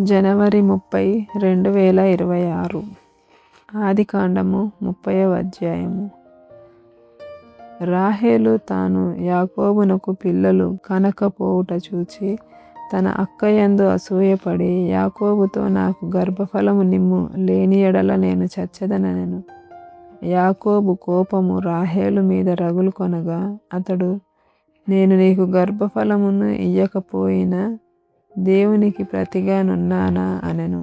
జనవరి 30, 2026. ఆదికాండము 30వ అధ్యాయము. రాహేలు తాను యాకోబునకు పిల్లలు కనకపోవుట చూచి తన అక్కయందు అసూయపడి యాకోబుతో, నాకు గర్భఫలము నిమ్ము, లేని ఎడల నేను చచ్చెదనెను. యాకోబు కోపము రాహేలు మీద రగులుకొనగా అతడు, నేను నీకు గర్భఫలమును ఇయ్యకపోయినా దేవునికి ప్రతిగా నున్నానా అనెను.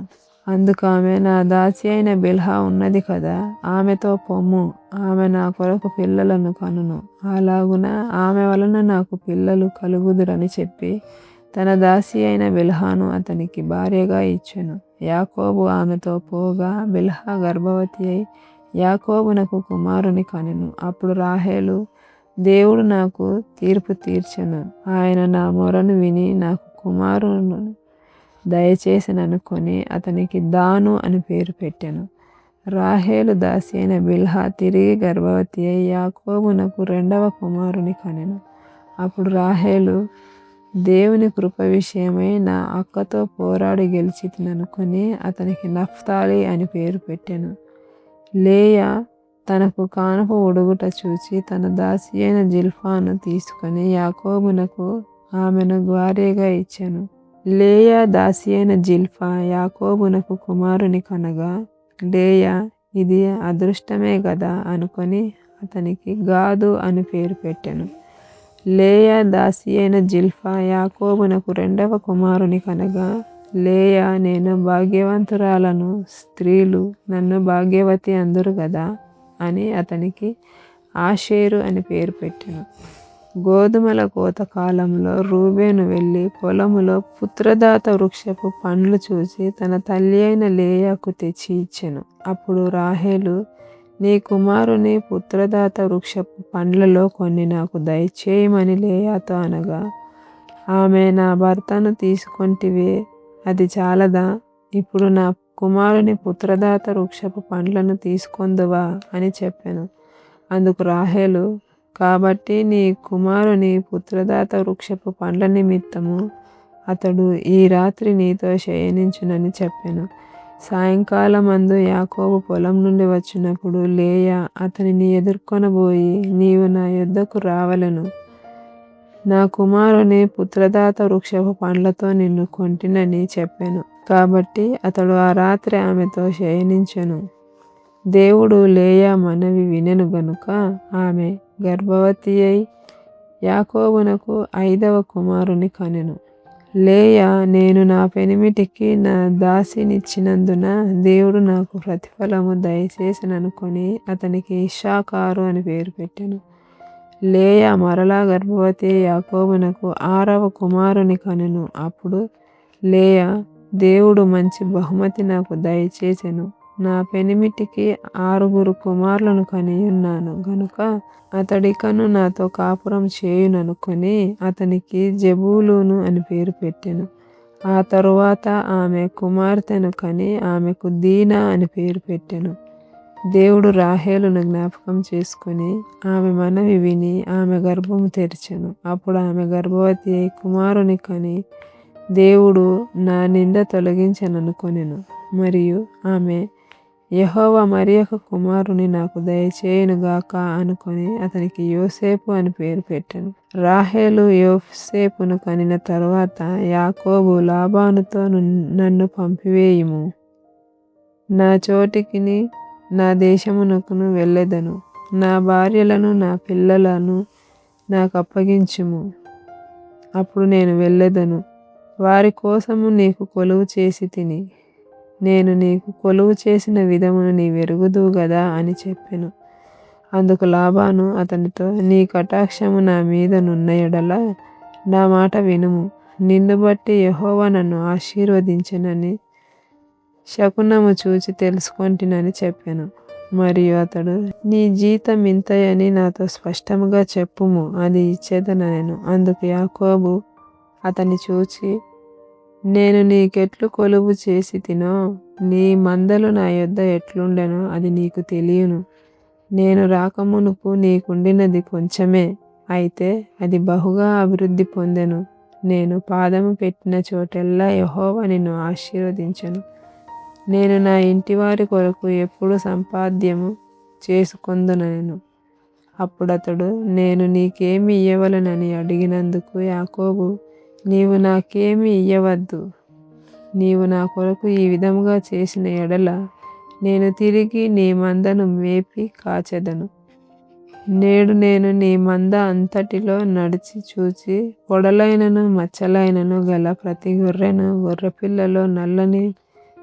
అందుకామె, నా దాసి అయిన బిల్హా ఉన్నది కదా, ఆమెతో పొమ్ము, ఆమె నా కొరకు పిల్లలను కనును, అలాగున ఆమె వలన నాకు పిల్లలు కలుగుదురని చెప్పి తన దాసి అయిన బిల్హాను అతనికి భార్యగా ఇచ్చెను. యాకోబు ఆమెతో పోగా బిల్హా గర్భవతి అయి యాకోబునకు కుమారుని కనెను. అప్పుడు రాహేలు, దేవుడు నాకు తీర్పు తీర్చెను, ఆయన నా మొరను విని నాకు కుమారును దయచేసిననుకొని అతనికి దాను అని పేరు పెట్టెను. రాహేలు దాసి అయిన బిల్హా తిరిగి గర్భవతి అయి యాకోబునకు రెండవ కుమారుని కనెను. అప్పుడు రాహేలు, దేవుని కృప విషయమై నా అక్కతో పోరాడి గెలిచితిననుకొని అతనికి నఫ్తాలి అని పేరు పెట్టెను. లేయా తనకు కానుక ఒడుగుట చూచి తన దాసి అయిన జిల్పాను తీసుకొని యాకోబునకు ఆమెను భార్యగా ఇచ్చెను. లేయా దాసి అయిన జిల్పా యాకోబునకు కుమారుని కనగా లేయా, ఇది అదృష్టమే గదా అనుకొని అతనికి గాదు అని పేరు పెట్టెను. లేయా దాసి అయిన జిల్పా యాకోబునకు రెండవ కుమారుని కనగా లేయా, నేను భాగ్యవంతురాలను, స్త్రీలు నన్ను భాగ్యవతి అందురు గదా అని అతనికి ఆషేరు అని పేరు పెట్టెను. గోధుమల కోత కాలంలో రూబేను వెళ్ళి పొలములో పుత్రదాత వృక్షపు పండ్లు చూసి తన తల్లి అయిన లేయాకు తెచ్చి ఇచ్చెను. అప్పుడు రాహేలు, నీ కుమారుని పుత్రదాత వృక్షపు పండ్లలో కొన్ని నాకు దయచేయమని లేయాతో అనగా ఆమె, నా భర్తను తీసుకొంటివే, అది చాలదా? ఇప్పుడు నా కుమారుని పుత్రదాత వృక్షపు పండ్లను తీసుకొందువా అని చెప్పెను. అందుకు రాహేలు, కాబట్టి నీ కుమారుని పుత్రదాత వృక్షపు పండ్ల నిమిత్తము అతడు ఈ రాత్రి నీతో శయనించునని చెప్పెను. సాయంకాలమందు యాకోబు పొలం నుండి వచ్చినప్పుడు లేయా అతనిని ఎదుర్కొనబోయి, నీవు నా యొద్దకు రావలెను, నా కుమారుని పుత్రదాత వృక్షపు పండ్లతో నిన్ను కొంటినని చెప్పెను. కాబట్టి అతడు ఆ రాత్రి ఆమెతో శయనించెను. దేవుడు లేయా మనవి వినెను గనుక ఆమె గర్భవతి అయి యాకోబునకు 5వ కుమారుని కనెను. లేయా, నేను నా పెనిమిటికి నా దాసినిచ్చినందున దేవుడు నాకు ప్రతిఫలము దయచేసిననుకొని అతనికి ఇశ్శాఖారు అని పేరు పెట్టెను. లేయా మరలా గర్భవతి యాకోబునకు 6వ కుమారుని కనెను. అప్పుడు లేయా, దేవుడు మంచి బహుమతి నాకు దయచేసెను, నా పెనిమిటికి 6 కుమారులను కనియున్నాను గనుక అతడికను నాతో కాపురం చేయుననుకొని అతనికి జెబూలూను అని పేరు పెట్టెను. ఆ తరువాత ఆమె కుమార్తెను కని ఆమెకు దీనా అని పేరు పెట్టెను. దేవుడు రాహేలును జ్ఞాపకం చేసుకొని ఆమె మనవి విని ఆమె గర్భము తెరిచెను. అప్పుడు ఆమె గర్భవతి అయి కుమారుని కని దేవుడు నా నింద తొలగించెననుకొనెను. మరియు ఆమె, యెహోవా మరి ఒక కుమారుని నాకు దయచేయునుగాక అనుకొని అతనికి యోసేపు అని పేరు పెట్టెను. రాహేలు యోసేపును కనిన తరువాత యాకోబు లాబానుతో, నన్ను పంపివేయుము, నా చోటికిని నా దేశమునకును వెళ్ళెదను, నా భార్యలను నా పిల్లలను నాకు అప్పగించుము, అప్పుడు నేను వెళ్ళెదను, వారి కోసము నీకు కొలువు చేసి తిని, నేను నీకు కొలువు చేసిన విధమును నీవెరుగుదువు గదా అని చెప్పెను. అందుకు లాబాను అతనితో, నీ కటాక్షము నా మీద నున్న ఎడల నా మాట వినుము, నిన్ను బట్టి యెహోవా నన్ను ఆశీర్వదించెనని శకునము చూచి తెలుసుకొంటినని చెప్పెను. మరియు అతడు, నీ జీతం ఇంతయని నాతో స్పష్టముగా చెప్పుము, అది ఇచ్చేదనెను. అందుకు యాకోబు అతని చూచి, నేను నీకెట్లు కొలువు చేసి తినో నీ మందలు నా యొద్ద ఎట్లుండెనో అది నీకు తెలియను. నేను రాకమునుపు నీకుండినది కొంచెమే, అయితే అది బహుగా అభివృద్ధి పొందెను. నేను పాదము పెట్టిన చోటెల్లా యెహోవా నిన్ను ఆశీర్వదించెను. నేను నా ఇంటివారి కొరకు ఎప్పుడు సంపాద్యము చేసుకొందునెను. అప్పుడతడు, నేను నీకేమి ఇయ్యవలెనని అడిగినందుకు యాకోబు, నీవు నాకేమి ఇయ్యవద్దు. నీవు నా కొరకు ఈ విధముగా చేసిన ఎడల నేను తిరిగి నీ మందను మేపి కాచెదను. నేడు నేను నీ మంద అంతటిలో నడిచి చూచి, పొడలైనను మచ్చలైనను గల ప్రతి గొర్రెను, గొర్రెపిల్లలో నల్లని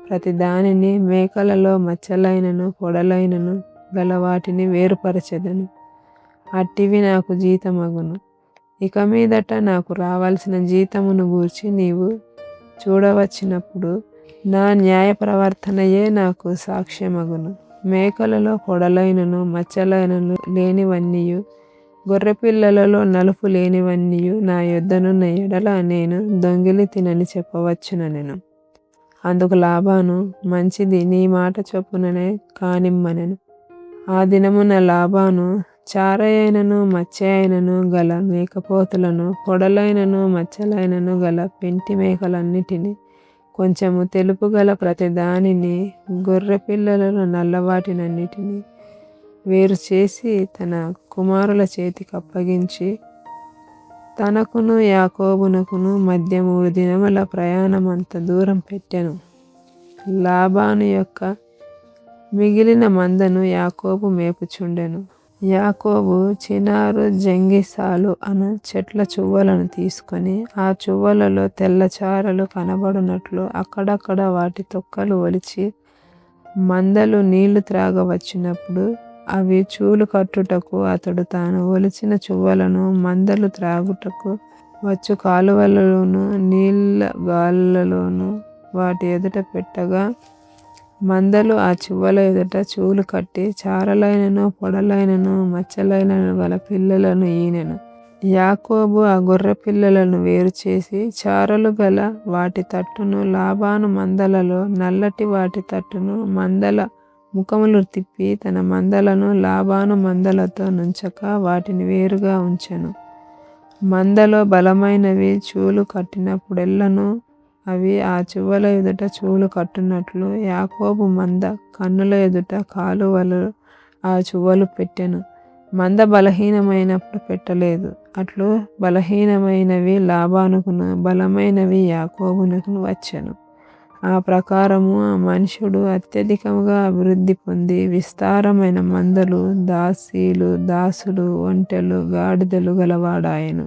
ప్రతి దానిని, మేకలలో మచ్చలైనను పొడలైనను గల వాటిని వేరుపరచెదను. అట్టివి నాకు జీతమగును. ఇక మీదట నాకు రావలసిన జీతమును గూర్చి నీవు చూడవచ్చినప్పుడు నా న్యాయ ప్రవర్తనయే నాకు సాక్ష్యమగును. మేకలలో పొడలైనను మచ్చలైనను లేనివన్నీయు, గొర్రెపిల్లలలో నలుపు లేనివన్నీయు నా యొద్దనున్న ఎడల నేను దొంగిలి తినని చెప్పవచ్చునెను. అందుకు లాబాను, మంచిది, నీ మాట చొప్పుననే కానిమ్మనెను. ఆ దినమున లాబాను చారయైనను మచ్చయైనను గల మేకపోతులను, పొడలైనను మచ్చలైనను గల పెంటి మేకలన్నిటిని, కొంచెము తెలుపు గల ప్రతి దానిని, గొర్రె పిల్లలను నల్లవాటినన్నిటిని వేరు చేసి తన కుమారుల చేతికి అప్పగించి, తనకును యాకోబునకును మధ్య 3 దినముల ప్రయాణమంత దూరం పెట్టెను. లాబాను యొక్క మిగిలిన మందను యాకోబు మేపుచుండెను. యాకోబు చినారు జంగిసాలు అను చెట్ల చువ్వలను తీసుకొని, ఆ చువ్వలలో తెల్ల చారలు కనబడునట్లు అక్కడక్కడ వాటి తొక్కలు ఒలిచి, మందలు నీళ్లు త్రాగవచ్చినప్పుడు అవి చూలు కట్టుటకు అతడు తాను ఒలిచిన చువ్వలను మందలు త్రాగుటకు వచ్చు కాలువలలోను నీళ్ళ గాళ్ళలోను వాటి ఎదుట పెట్టగా, మందలు ఆ చువ్వల ఎదుట చూలు కట్టి చారలైనను పొడలైనను మచ్చలైనను గల పిల్లలను ఈనెను. యాకోబు ఆ గొర్రె పిల్లలను వేరు చేసి చారలు గల వాటి తట్టును, లాబాను మందలలో నల్లటి వాటి తట్టును, మందల ముఖములు తిప్పి తన మందలను లాబాను మందలతో నుంచక వాటిని వేరుగా ఉంచెను. మందలో బలమైనవి చూలు కట్టినప్పుడెల్లను అవి ఆ చువ్వల ఎదుట చూలు కట్టునట్లు యాకోబు మంద కన్నుల ఎదుట కాలువలో ఆ చువ్వలు పెట్టెను. మంద బలహీనమైనప్పుడు పెట్టలేదు. అట్లు బలహీనమైనవి లాబానుకును, బలమైనవి యాకోబునకును వచ్చెను. ఆ ప్రకారము ఆ మనుష్యుడు అత్యధికముగా అభివృద్ధి పొంది విస్తారమైన మందలు, దాసీలు, దాసులు, ఒంటెలు, గాడిదలు గలవాడాయెను.